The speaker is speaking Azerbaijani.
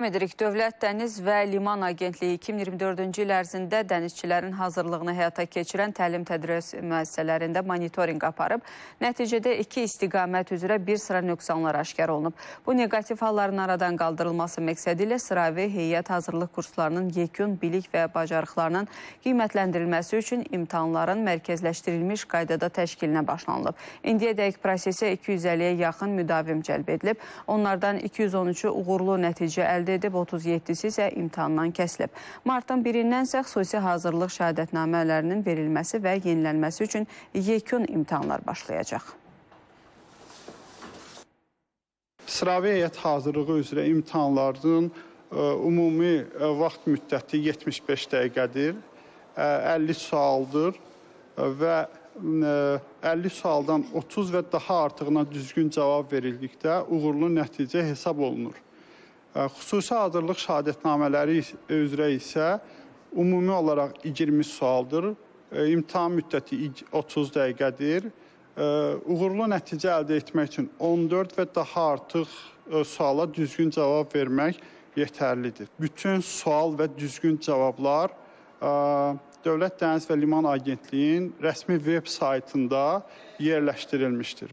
Dövlət Dəniz və Liman Agentliyi 2024-cü il ərzində dənizçilərin hazırlığını həyata keçirən təlim-tədris müəssisələrində monitorinq aparıb. Nəticədə iki istiqamət üzrə bir sıra nöqsanlar aşkar olunub. Bu negativ halların aradan qaldırılması məqsədi ilə sıravi heyət hazırlıq kurslarının yekun bilik və bacarıqlarının qiymətləndirilməsi üçün imtahanların mərkəzləşdirilmiş qaydada təşkilinə başlanılıb. İndiyədək prosesə 250-yə yaxın müdavim cəlb edilib. Onlardan 213-ü uğurlu nəticə əldə edib, 37-si isə imtahandan kəsilib. Martın 1-dən isə xüsusi hazırlıq şəhadətnamələrinin verilməsi və yenilənməsi üçün yekun imtahanlar başlayacaq. Sıravi heyət hazırlığı üzrə imtahanların ümumi vaxt müddəti 75 dəqiqədir, 50 sualdır və 50 sualdan 30 və daha artığına düzgün cavab verildikdə uğurlu nəticə hesab olunur. Xüsusi hazırlıq şəhadətnamələri üzrə isə ümumi olaraq 20 sualdır, imtahan müddəti 30 dəqiqədir. Uğurlu nəticə əldə etmək üçün 14 və daha artıq suala düzgün cavab vermək yetərlidir. Bütün sual və düzgün cavablar Dövlət Dəniz və Liman Agentliyinin rəsmi veb saytında yerləşdirilmişdir.